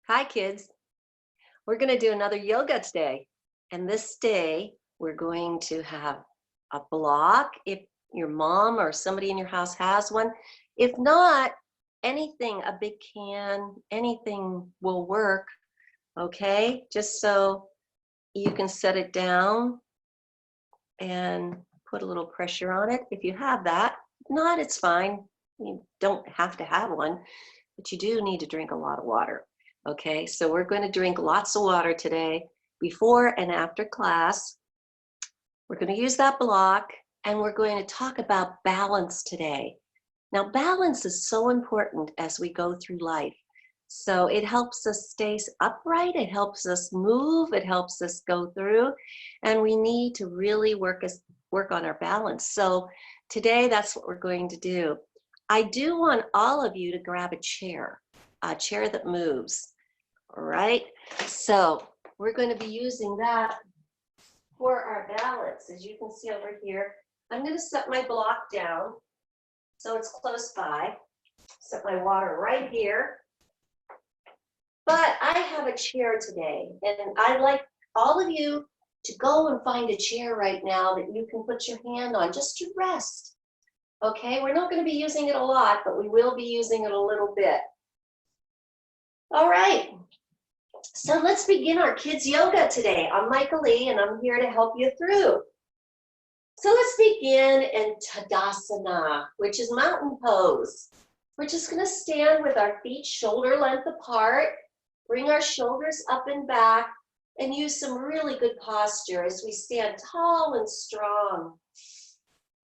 Hi, kids. We're going to do another yoga today. And this day, we're going to have a block if your mom or somebody in your house has one. If not, anything, a big can, anything will work, okay? Just so you can set it down and put a little pressure on it if you have that. If not, it's fine. You don't have to have one, but you do need to drink a lot of water. Okay, so we're going to drink lots of water today before and after class. We're going to use that block and we're going to talk about balance today. Now, balance is so important as we go through life. So it helps us stay upright, it helps us move, it helps us go through, and we need to really work on our balance. So today, that's what we're going to do. I do want all of you to grab a chair that moves. All right, so we're going to be using that for our balance. As you can see over here, I'm going to set my block down so it's close by. Set my water right here. But I have a chair today, and I'd like all of you to go and find a chair right now that you can put your hand on just to rest. Okay, we're not going to be using it a lot, but we will be using it a little bit. All right. So let's begin our kids yoga today. I'm Michael Lee and I'm here to help you through. So let's begin in Tadasana, which is mountain pose. We're just going to stand with our feet shoulder length apart, bring our shoulders up and back, and use some really good posture as we stand tall and strong.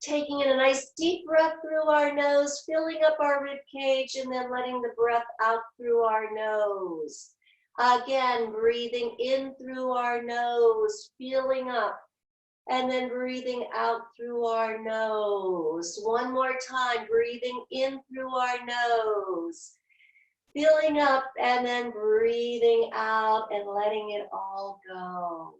Taking in a nice deep breath through our nose, filling up our rib cage, and then letting the breath out through our nose. Again, breathing in through our nose, feeling up, and then breathing out through our nose. One more time, breathing in through our nose, feeling up, and then breathing out and letting it all go.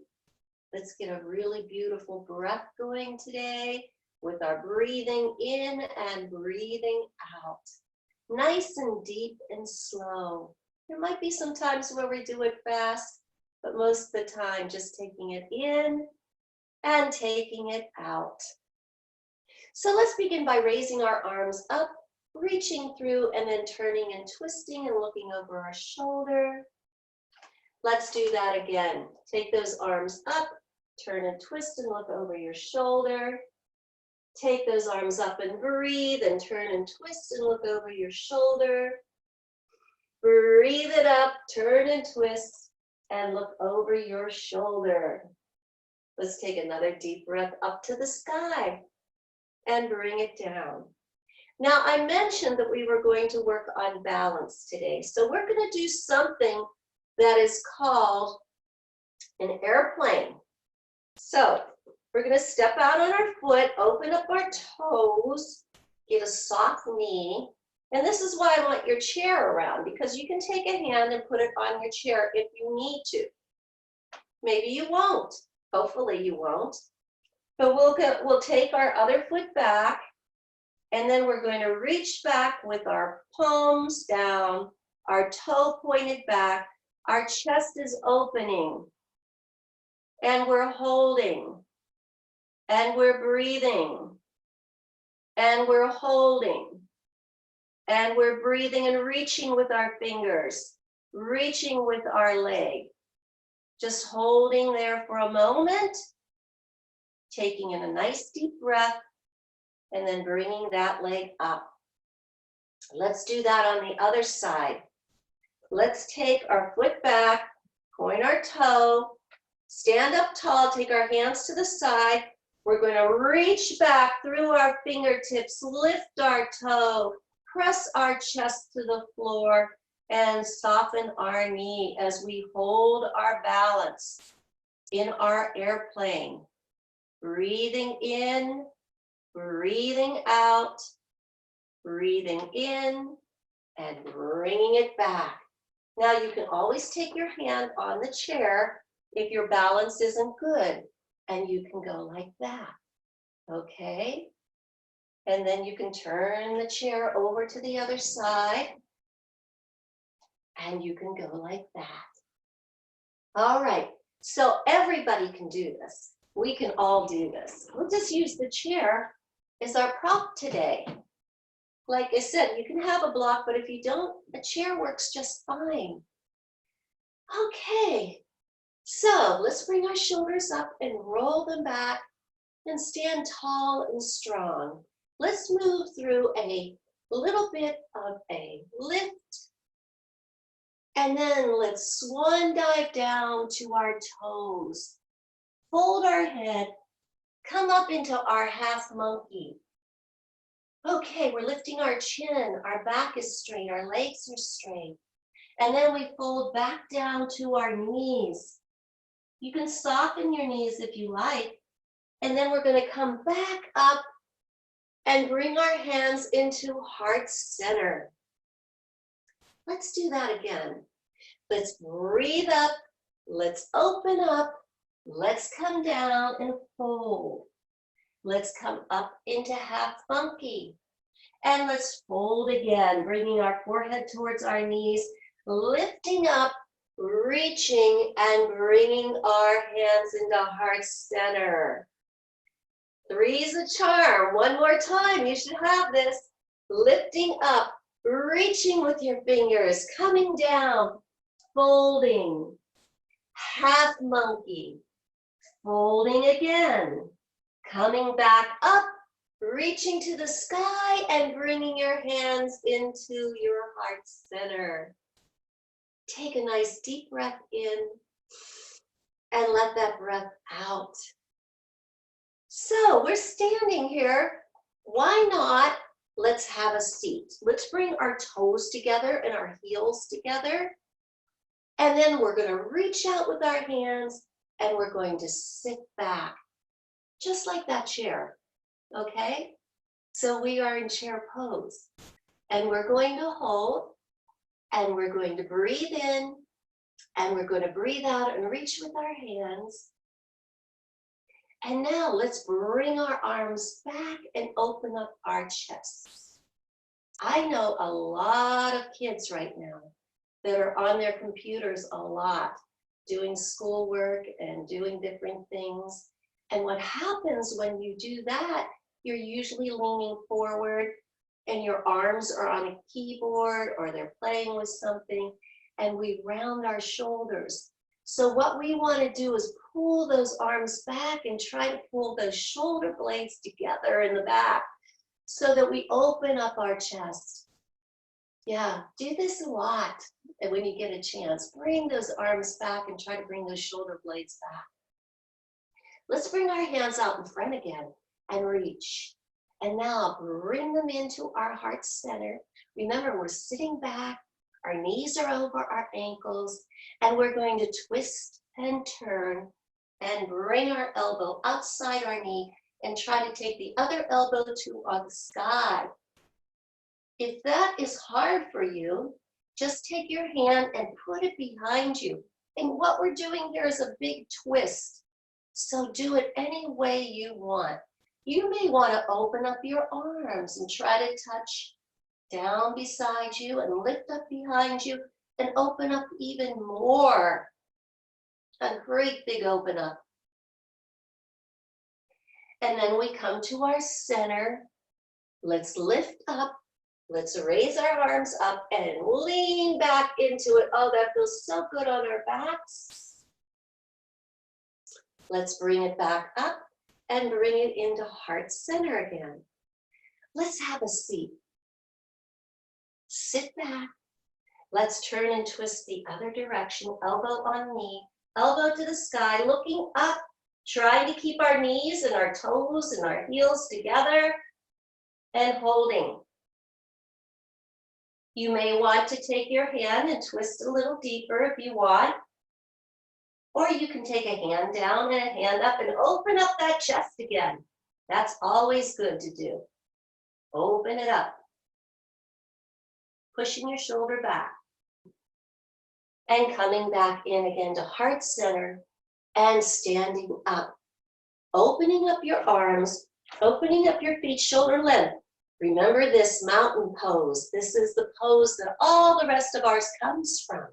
Let's get a really beautiful breath going today with our breathing in and breathing out. Nice and deep and slow. There might be some times where we do it fast, but most of the time just taking it in and taking it out. So let's begin by raising our arms up, reaching through and then turning and twisting and looking over our shoulder. Let's do that again. Take those arms up, turn and twist and look over your shoulder. Take those arms up and breathe and turn and twist and look over your shoulder. Breathe it up, turn and twist, and look over your shoulder. Let's take another deep breath up to the sky and bring it down. Now, I mentioned that we were going to work on balance today. So we're going to do something that is called an airplane. So we're going to step out on our foot, open up our toes, get a soft knee. And this is why I want your chair around, because you can take a hand and put it on your chair if you need to. Maybe you won't. Hopefully you won't. But we'll take our other foot back, and then we're going to reach back with our palms down, our toe pointed back, our chest is opening, and we're holding, and we're breathing, and we're holding. And we're breathing and reaching with our fingers, reaching with our leg. Just holding there for a moment, taking in a nice deep breath, and then bringing that leg up. Let's do that on the other side. Let's take our foot back, point our toe, stand up tall, take our hands to the side. We're going to reach back through our fingertips, lift our toe, press our chest to the floor and soften our knee as we hold our balance in our airplane. Breathing in, breathing out, breathing in, and bringing it back. Now you can always take your hand on the chair if your balance isn't good, and you can go like that, okay? And then you can turn the chair over to the other side And you can go like that. All right, so everybody can do this. We can all do this. We'll just use the chair as our prop today. Like I said, you can have a block, but if you don't, a chair works just fine. Okay, so let's bring our shoulders up and roll them back and stand tall and strong. Let's move through a little bit of a lift. And then let's swan dive down to our toes. Fold our head, come up into our half monkey. Okay, we're lifting our chin, our back is straight, our legs are straight. And then we fold back down to our knees. You can soften your knees if you like. And then we're going to come back up and bring our hands into heart center. Let's do that again. Let's breathe up. Let's open up. Let's come down and fold. Let's come up into half monkey. And let's fold again, bringing our forehead towards our knees, lifting up, reaching, and bringing our hands into heart center. 3 is a charm. One more time, you should have this. Lifting up, reaching with your fingers, coming down, folding, half monkey, folding again, coming back up, reaching to the sky and bringing your hands into your heart center. Take a nice deep breath in and let that breath out. So we're standing here. Why not? Let's have a seat. Let's bring our toes together and our heels together. And then we're going to reach out with our hands and we're going to sit back, just like that chair. Okay? So we are in chair pose. And we're going to hold and we're going to breathe in and we're going to breathe out and reach with our hands. And now let's bring our arms back and open up our chests. I know a lot of kids right now that are on their computers a lot, doing schoolwork and doing different things. And what happens when you do that, you're usually leaning forward and your arms are on a keyboard or they're playing with something and we round our shoulders. So what we want to do is pull those arms back and try to pull those shoulder blades together in the back so that we open up our chest. Yeah, do this a lot. And when you get a chance, bring those arms back and try to bring those shoulder blades back. Let's bring our hands out in front again and reach. And now bring them into our heart center. Remember, we're sitting back, our knees are over our ankles, and we're going to twist and turn and bring our elbow outside our knee and try to take the other elbow to the sky. If that is hard for you, just take your hand and put it behind you. And what we're doing here is a big twist. So do it any way you want. You may want to open up your arms and try to touch down beside you and lift up behind you and open up even more. A great big open up. And then we come to our center. Let's lift up. Let's raise our arms up and lean back into it. Oh, that feels so good on our backs. Let's bring it back up and bring it into heart center again. Let's have a seat. Sit back. Let's turn and twist the other direction, elbow on knee, elbow to the sky, looking up, trying to keep our knees and our toes and our heels together and holding. You may want to take your hand and twist a little deeper if you want. Or you can take a hand down and a hand up and open up that chest again. That's always good to do. Open it up. Pushing your shoulder back. And coming back in again to heart center and standing up. Opening up your arms, opening up your feet shoulder length. Remember this mountain pose. This is the pose that all the rest of ours comes from.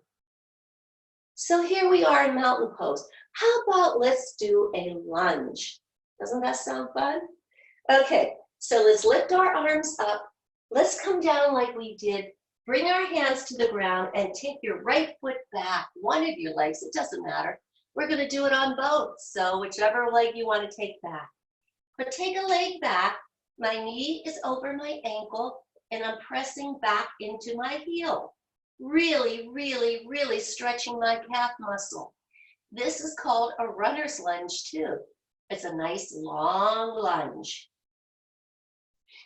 So here we are in mountain pose. How about let's do a lunge? Doesn't that sound fun? Okay, so let's lift our arms up. Let's come down like we did. Bring our hands to the ground and take your right foot back, one of your legs, it doesn't matter. We're gonna do it on both, so whichever leg you wanna take back. But take a leg back, my knee is over my ankle, and I'm pressing back into my heel. Really, really, really stretching my calf muscle. This is called a runner's lunge too. It's a nice long lunge.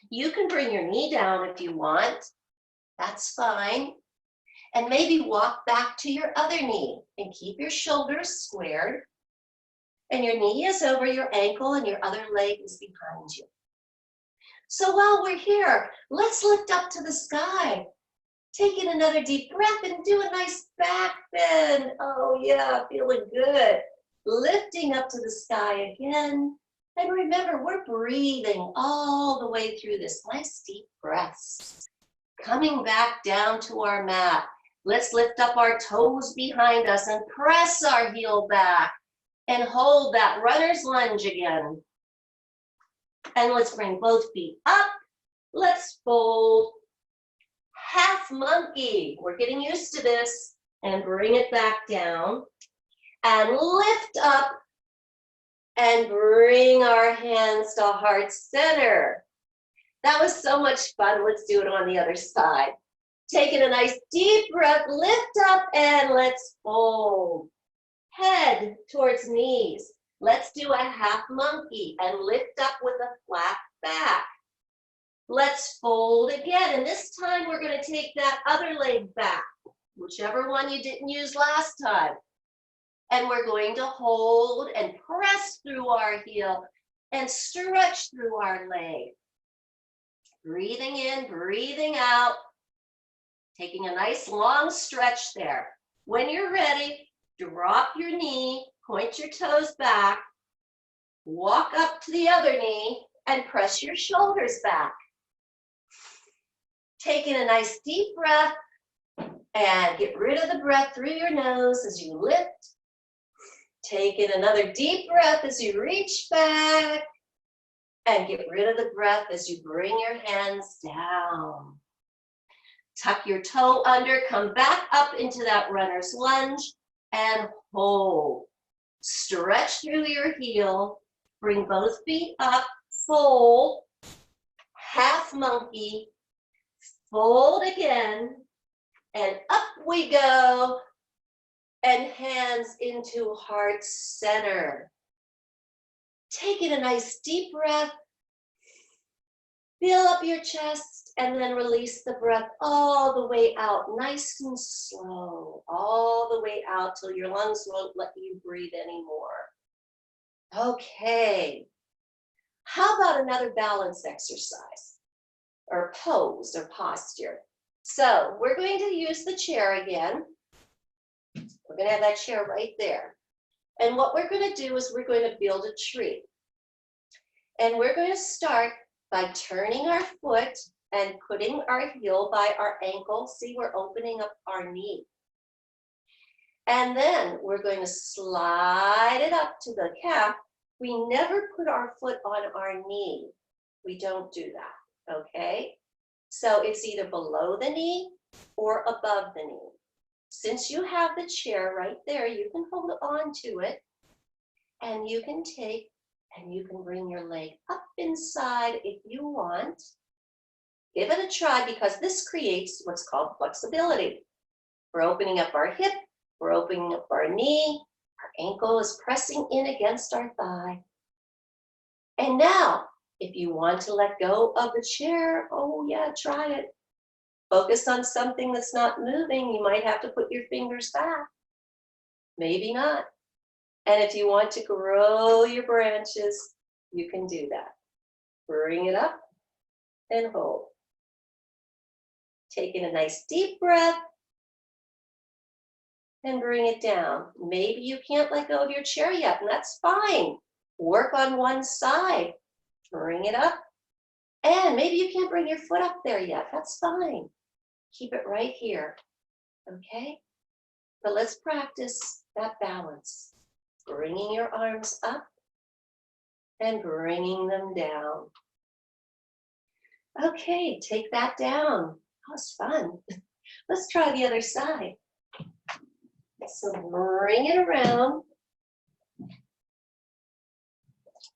You can bring your knee down if you want. That's fine. And maybe walk back to your other knee and keep your shoulders squared. And your knee is over your ankle and your other leg is behind you. So while we're here, let's lift up to the sky. Taking another deep breath and do a nice back bend. Oh yeah, feeling good. Lifting up to the sky again. And remember, we're breathing all the way through this. Nice deep breaths. Coming back down to our mat. Let's lift up our toes behind us and press our heel back. And hold that runner's lunge again. And let's bring both feet up. Let's fold. Half monkey. We're getting used to this. And bring it back down. And lift up. And bring our hands to heart center. That was so much fun. Let's do it on the other side. Taking a nice deep breath. Lift up and let's fold. Head towards knees. Let's do a half monkey and lift up with a flat back. Let's fold again, and this time we're going to take that other leg back, whichever one you didn't use last time. And we're going to hold and press through our heel and stretch through our leg. Breathing in, breathing out, taking a nice long stretch there. When you're ready, drop your knee, point your toes back, walk up to the other knee, and press your shoulders back. Taking a nice deep breath, and get rid of the breath through your nose as you lift. Taking another deep breath as you reach back, and get rid of the breath as you bring your hands down. Tuck your toe under, come back up into that runner's lunge, and hold. Stretch through your heel, bring both feet up, fold, half monkey, fold again, and up we go, and hands into heart center. Taking a nice deep breath, fill up your chest, and then release the breath all the way out, nice and slow, all the way out till your lungs won't let you breathe anymore. Okay, how about another balance exercise, or pose, or posture? So we're going to use the chair again. We're going to have that chair right there. And what we're going to do is we're going to build a tree. And we're going to start by turning our foot and putting our heel by our ankle. See, we're opening up our knee. And then we're going to slide it up to the calf. We never put our foot on our knee. We don't do that, okay? So it's either below the knee or above the knee. Since you have the chair right there, you can hold on to it, and you can take and you can bring your leg up inside if you want. Give it a try, because this creates what's called flexibility. We're opening up our hip, we're opening up our knee, our ankle is pressing in against our thigh. And now, if you want to let go of the chair, oh yeah, try it. Focus on something that's not moving. You might have to put your fingers back. Maybe not. And if you want to grow your branches, you can do that. Bring it up and hold. Taking a nice deep breath and bring it down. Maybe you can't let go of your chair yet, and that's fine. Work on one side. Bring it up And maybe you can't bring your foot up there yet. That's fine. Keep it right here, okay? But let's practice that balance. Bringing your arms up and bringing them down. Okay, take that down. That was fun. Let's try the other side. So bring it around.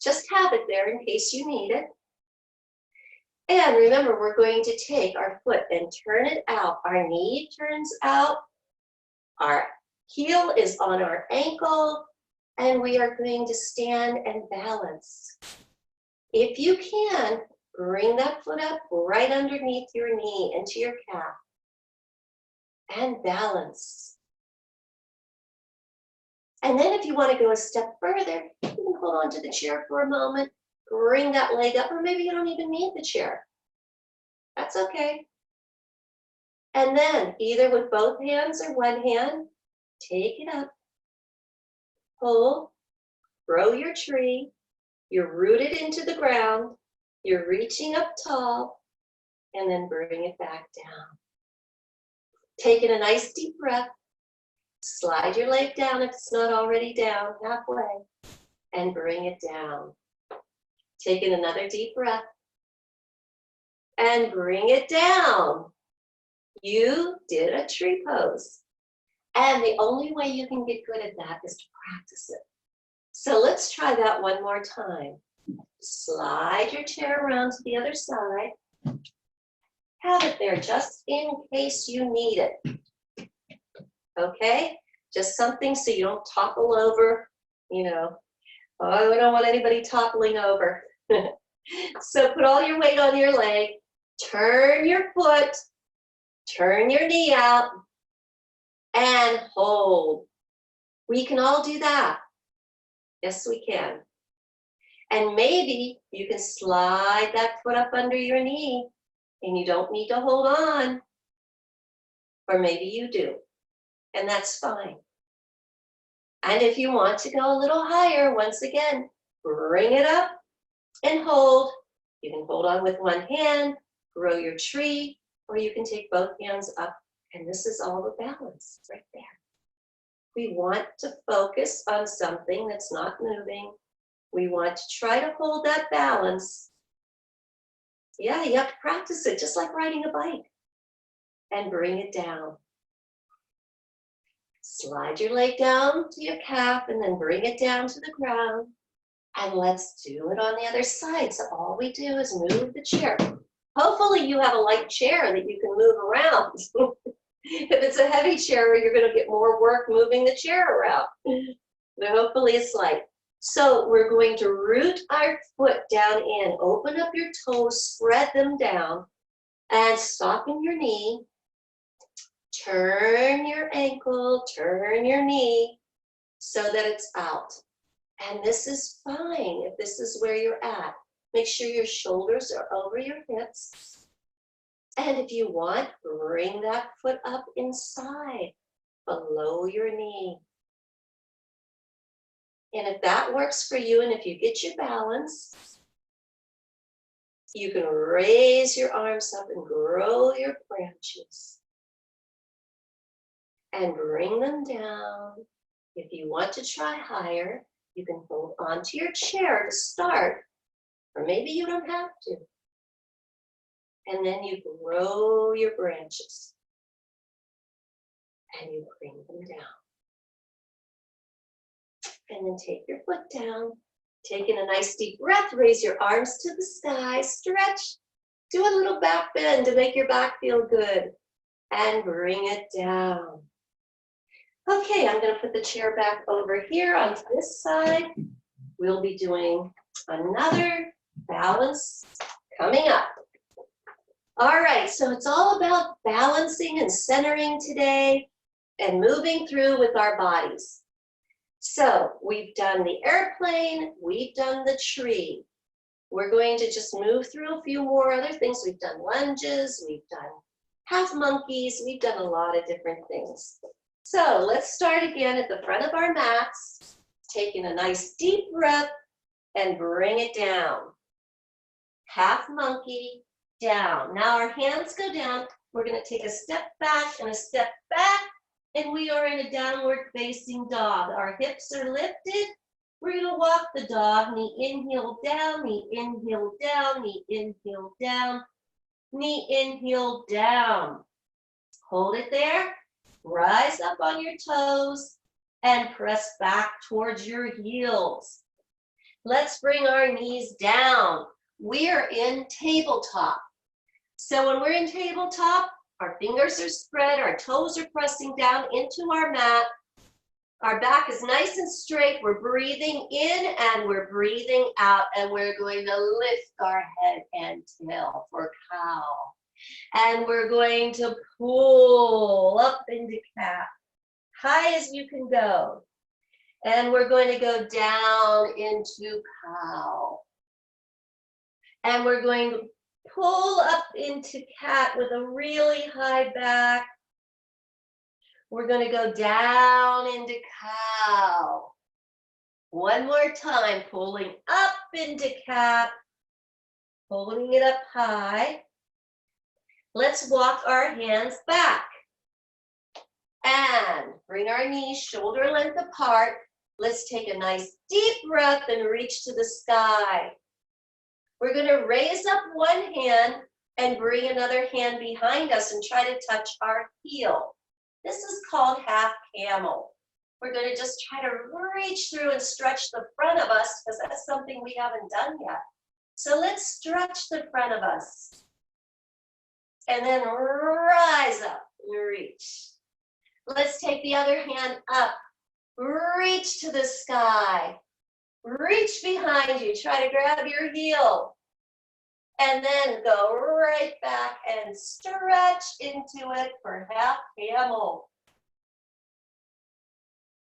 Just have it there in case you need it. And remember, we're going to take our foot and turn it out. Our knee turns out. Our heel is on our ankle. And we are going to stand and balance. If you can, bring that foot up right underneath your knee into your calf. And balance. And then if you want to go a step further, you can hold on to the chair for a moment, bring that leg up, or maybe you don't even need the chair. That's okay. And then either with both hands or one hand, take it up, hold, grow your tree, you're rooted into the ground, you're reaching up tall, and then bring it back down. Taking a nice deep breath, slide your leg down if it's not already down, halfway, and bring it down. Taking another deep breath, and bring it down. You did a tree pose. And the only way you can get good at that is to practice it. So let's try that one more time. Slide your chair around to the other side. Have it there just in case you need it. Okay? Just something so you don't topple over, you know. Oh, we don't want anybody toppling over. So put all your weight on your leg, turn your foot, turn your knee out, and hold. We can all do that. Yes, we can. And maybe you can slide that foot up under your knee and you don't need to hold on. Or maybe you do, and that's fine. And if you want to go a little higher, once again, bring it up and hold. You can hold on with one hand, grow your tree, or you can take both hands up, and this is all the balance right there. We want to focus on something that's not moving. We want to try to hold that balance. Yeah, you have to practice it, just like riding a bike. And bring it down. Slide your leg down to your calf and then bring it down to the ground. And let's do it on the other side. So all we do is move the chair. Hopefully you have a light chair that you can move around. If it's a heavy chair, you're going to get more work moving the chair around. But hopefully it's light. So we're going to root our foot down in. Open up your toes, spread them down, and soften your knee. Turn your ankle, turn your knee so that it's out. And this is fine if this is where you're at. Make sure your shoulders are over your hips. And if you want, bring that foot up inside, below your knee. And if that works for you, and if you get your balance, you can raise your arms up and grow your branches. And bring them down. If you want to try higher, you can hold onto your chair to start, or maybe you don't have to. And then you grow your branches. And you bring them down. And then take your foot down. Taking a nice deep breath, raise your arms to the sky, stretch. Do a little back bend to make your back feel good. And bring it down. Okay, I'm going to put the chair back over here on this side. We'll be doing another balance coming up. All right, so it's all about balancing and centering today and moving through with our bodies. So we've done the airplane, we've done the tree. We're going to just move through a few more other things. We've done lunges, we've done half monkeys, we've done a lot of different things. So let's start again at the front of our mats, taking a nice deep breath and bring it down. half monkey, down. Now our hands go down. We're going to take a step back and a step back, and we are in a downward facing dog. Our hips are lifted. We're going to walk the dog, knee inhale down, knee inhale down, knee inhale down, knee inhale down. Hold it there. Rise up on your toes and press back towards your heels. Let's bring our knees down. We're in tabletop. So when we're in tabletop, our fingers are spread, our toes are pressing down into our mat. Our back is nice and straight. We're breathing in and we're breathing out, and we're going to lift our head and tail for cow. And we're going to pull up into cat, high as you can go. And we're going to go down into cow. And we're going to pull up into cat with a really high back. We're going to go down into cow. One more time, pulling up into cat, holding it up high. Let's walk our hands back. And bring our knees shoulder length apart. Let's take a nice deep breath and reach to the sky. We're going to raise up one hand and bring another hand behind us and try to touch our heel. This is called half camel. We're going to just try to reach through and stretch the front of us, because that's something we haven't done yet. So let's stretch the front of us. And then rise up and reach. Let's take the other hand up. Reach to the sky. Reach behind you. Try to grab your heel. And then go right back and stretch into it for half camel.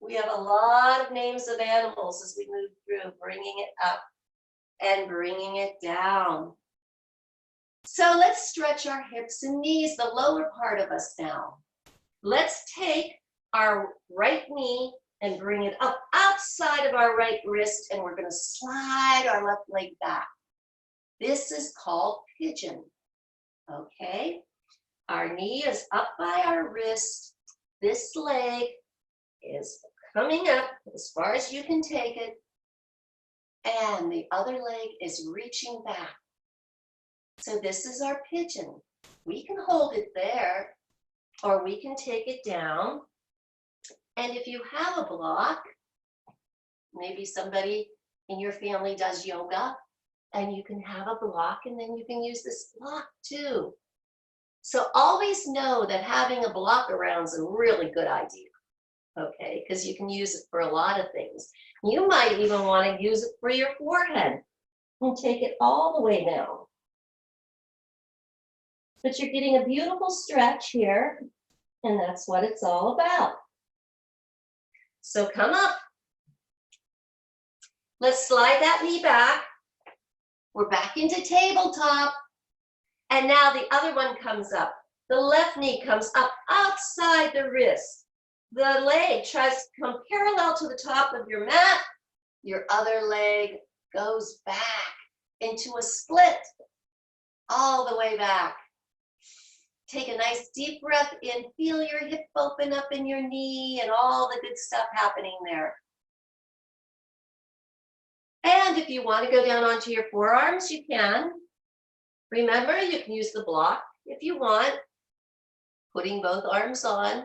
We have a lot of names of animals as we move through, bringing it up and bringing it down. So let's stretch our hips and knees, the lower part of us now. Let's take our right knee and bring it up outside of our right wrist, and we're going to slide our left leg back. This is called pigeon, okay? Our knee is up by our wrist. This leg is coming up as far as you can take it, and the other leg is reaching back. So this is our pigeon. We can hold it there, or we can take it down. And if you have a block, maybe somebody in your family does yoga, and you can have a block, and then you can use this block too. So always know that having a block around is a really good idea, okay? Because you can use it for a lot of things. You might even want to use it for your forehead and take it all the way down. But you're getting a beautiful stretch here, and that's what it's all about. So come up. Let's slide that knee back. We're back into tabletop. And now the other one comes up. The left knee comes up outside the wrist. The leg tries to come parallel to the top of your mat. Your other leg goes back into a split all the way back. Take a nice deep breath in. Feel your hip open up in your knee and all the good stuff happening there. And if you want to go down onto your forearms, you can. Remember, you can use the block if you want, putting both arms on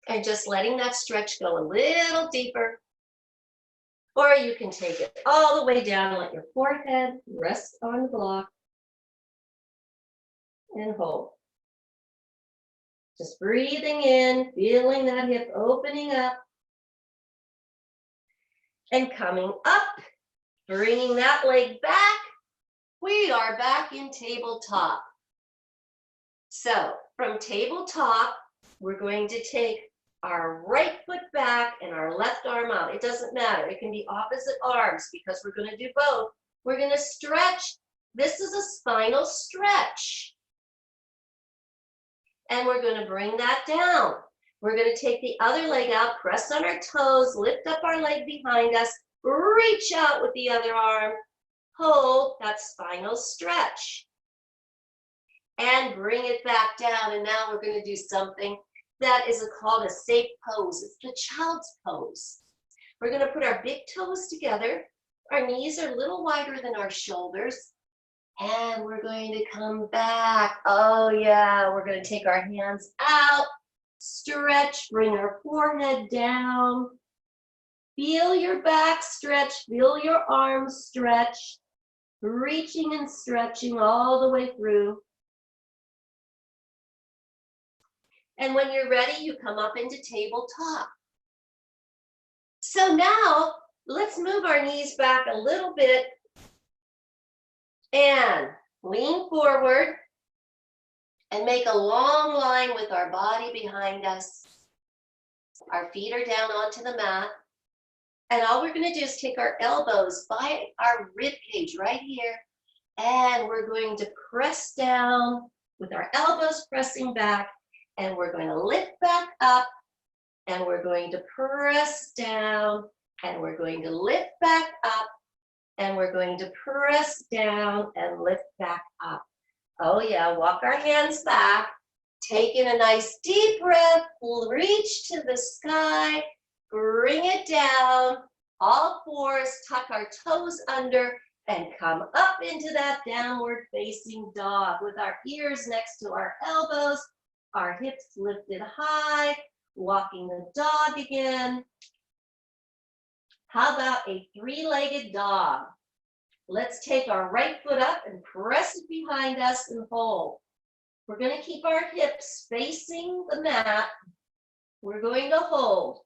and just letting that stretch go a little deeper. Or you can take it all the way down and let your forehead rest on the block and hold. Just breathing in, feeling that hip opening up and coming up, bringing that leg back. We are back in tabletop. So from tabletop, we're going to take our right foot back and our left arm out. It doesn't matter. It can be opposite arms because we're going to do both. We're going to stretch. This is a spinal stretch. And we're going to bring that down. We're going to take the other leg out, press on our toes, lift up our leg behind us, reach out with the other arm, hold, that's spinal stretch. And bring it back down. And now we're going to do something that is called a safe pose. It's the child's pose. We're going to put our big toes together. Our knees are a little wider than our shoulders. And we're going to come back. Oh yeah, we're going to take our hands out, stretch, bring our forehead down. Feel your back stretch, feel your arms stretch, reaching and stretching all the way through. And when you're ready, you come up into tabletop. So now, let's move our knees back a little bit and lean forward and make a long line with our body behind us. Our feet are down onto the mat. And all we're going to do is take our elbows by our rib cage right here. And we're going to press down with our elbows pressing back. And we're going to lift back up. And we're going to press down. And we're going to lift back up. And we're going to press down and lift back up. Oh yeah, walk our hands back. Take in a nice deep breath. Reach to the sky. Bring it down. All fours, tuck our toes under and come up into that downward facing dog with our ears next to our elbows, our hips lifted high, walking the dog again. How about a three-legged dog? Let's take our right foot up and press it behind us and hold. We're going to keep our hips facing the mat. We're going to hold.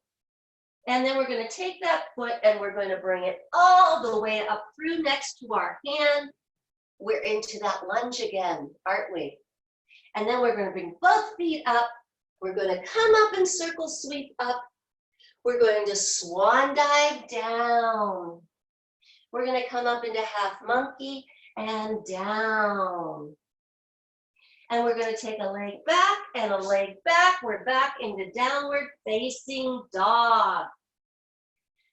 And then we're going to take that foot and we're going to bring it all the way up through next to our hand. We're into that lunge again, aren't we? And then we're going to bring both feet up. We're going to come up and circle sweep up. We're going to swan dive down. We're going to come up into half monkey and down. And we're going to take a leg back and a leg back. We're back into downward facing dog.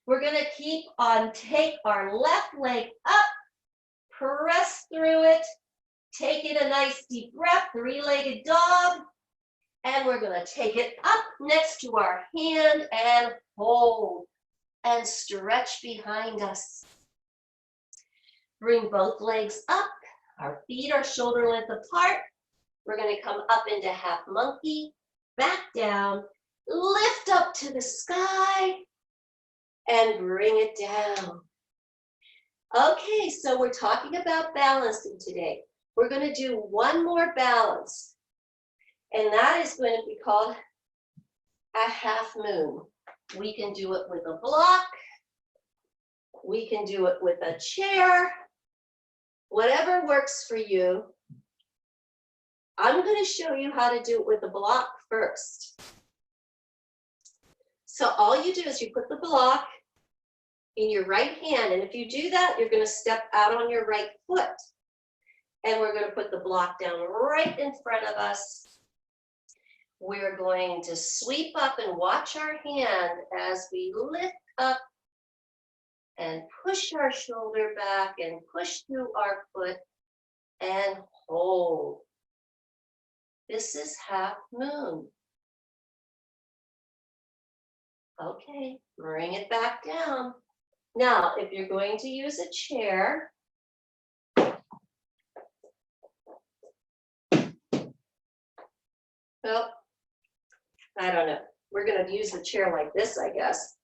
We're going to keep on, take our left leg up, press through it, take in a nice deep breath, three-legged dog. And we're going to take it up next to our hand and hold and stretch behind us. Bring both legs up. Our feet are shoulder length apart. We're going to come up into half monkey, back down, lift up to the sky, and bring it down. Okay, so we're talking about balancing today. We're going to do one more balance, and that is going to be called a half moon. We can do it with a block. We can do it with a chair. Whatever works for you. I'm going to show you how to do it with a block first. So all you do is you put the block in your right hand, and if you do that, you're going to step out on your right foot. And we're going to put the block down right in front of us. We're going to sweep up and watch our hand as we lift up and push our shoulder back and push through our foot and hold. This is half moon. Okay, bring it back down. Now, if you're going to use a chair, well, I don't know. We're going to use the chair like this, I guess.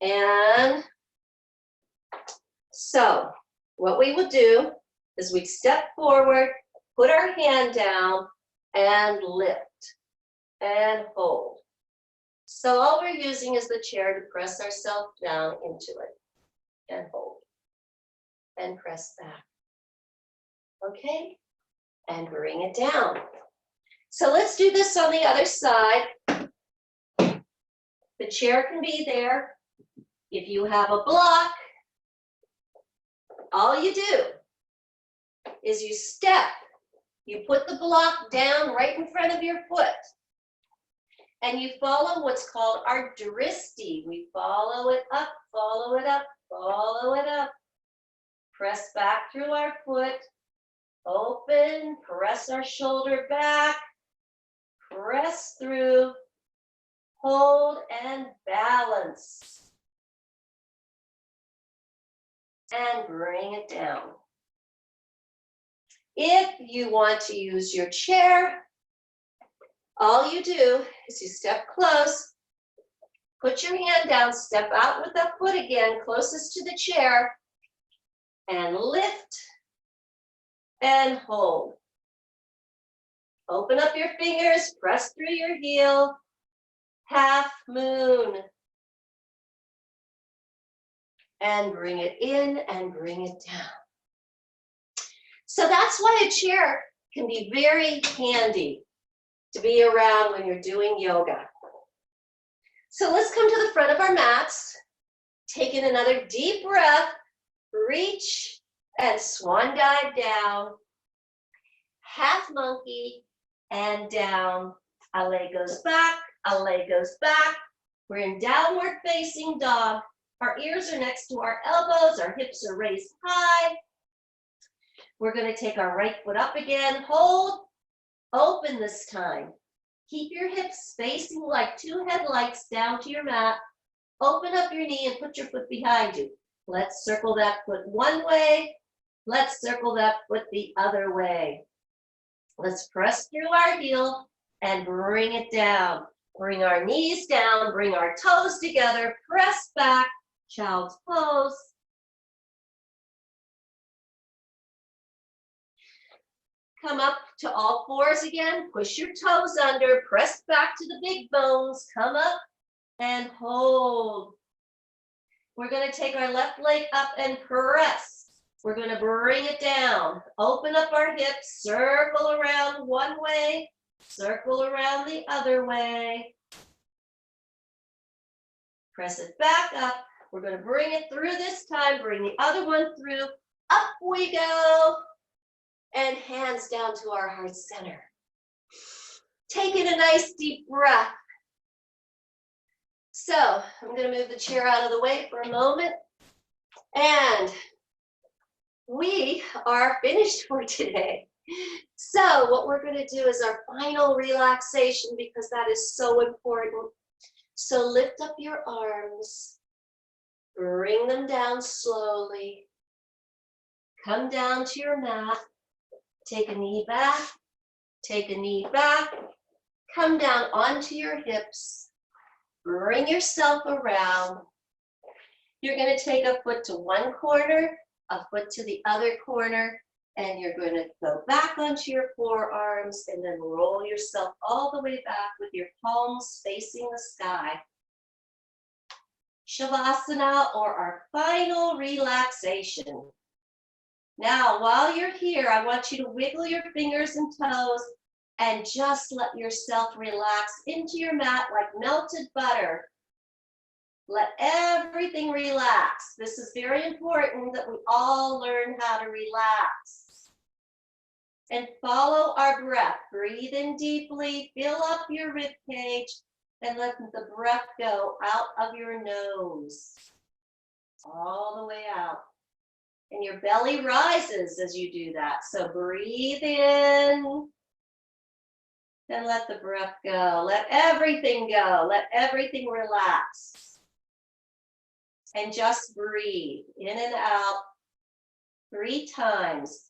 And so what we will do is we step forward, put our hand down, and lift and hold. So all we're using is the chair to press ourselves down into it and hold and press back. Okay, and bring it down. So let's do this on the other side. The chair can be there. If you have a block, all you do is you step. You put the block down right in front of your foot. And you follow what's called our dristi. We follow it up, follow it up, follow it up. Press back through our foot. Open, press our shoulder back. Press through. Hold and balance. And bring it down. If you want to use your chair, all you do is you step close, put your hand down, step out with that foot again, closest to the chair, and lift and hold. Open up your fingers, press through your heel, half moon. And bring it in and bring it down. So that's why a chair can be very handy to be around when you're doing yoga. So let's come to the front of our mats. Take in another deep breath. Reach and swan dive down. Half monkey and down. A leg goes back, a leg goes back. We're in downward facing dog. Our ears are next to our elbows, our hips are raised high. We're going to take our right foot up again. Hold, open this time. Keep your hips facing like two headlights down to your mat. Open up your knee and put your foot behind you. Let's circle that foot one way. Let's circle that foot the other way. Let's press through our heel and bring it down. Bring our knees down, bring our toes together, press back, child's pose. Come up to all fours again, push your toes under, press back to the big bones, come up and hold. We're going to take our left leg up and press. We're going to bring it down, open up our hips, circle around one way, circle around the other way. Press it back up. We're going to bring it through this time, bring the other one through. Up we go. And hands down to our heart center. Taking a nice deep breath. So I'm going to move the chair out of the way for a moment. And we are finished for today. So what we're going to do is our final relaxation, because that is so important. So lift up your arms. Bring them down slowly. Come down to your mat. Take a knee back, take a knee back, come down onto your hips, bring yourself around. You're going to take a foot to one corner, a foot to the other corner, and you're going to go back onto your forearms and then roll yourself all the way back with your palms facing the sky. Shavasana, or our final relaxation. Now, while you're here, I want you to wiggle your fingers and toes and just let yourself relax into your mat like melted butter. Let everything relax. This is very important that we all learn how to relax. And follow our breath. Breathe in deeply, fill up your rib cage, and let the breath go out of your nose. All the way out. And your belly rises as you do that. So breathe in and let the breath go. Let everything go. Let everything relax. And just breathe in and out 3 times.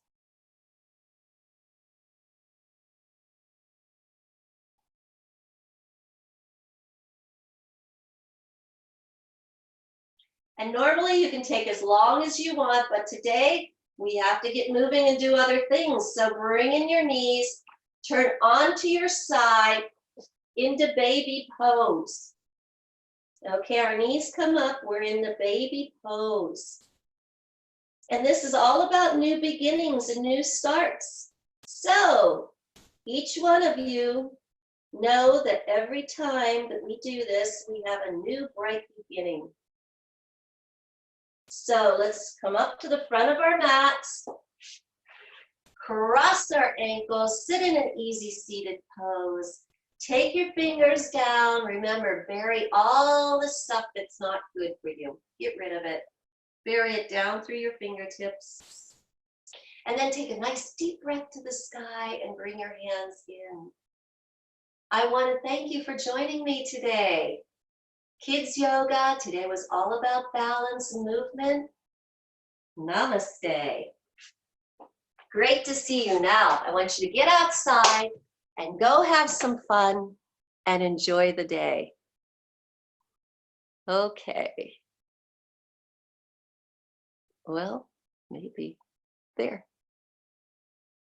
And normally you can take as long as you want, but today we have to get moving and do other things. So bring in your knees, turn onto your side into baby pose. Okay, our knees come up, we're in the baby pose. And this is all about new beginnings and new starts. So each one of you know that every time that we do this, we have a new bright beginning. So let's come up to the front of our mats, cross our ankles, sit in an easy seated pose. Take your fingers down. Remember, bury all the stuff that's not good for you. Get rid of it. bury it down through your fingertips. And then take a nice deep breath to the sky and bring your hands in. I want to thank you for joining me today. Kids yoga today was all about balance and movement. Namaste. Great to see you now. I want you to get outside and go have some fun and enjoy the day. Okay. Well, maybe there.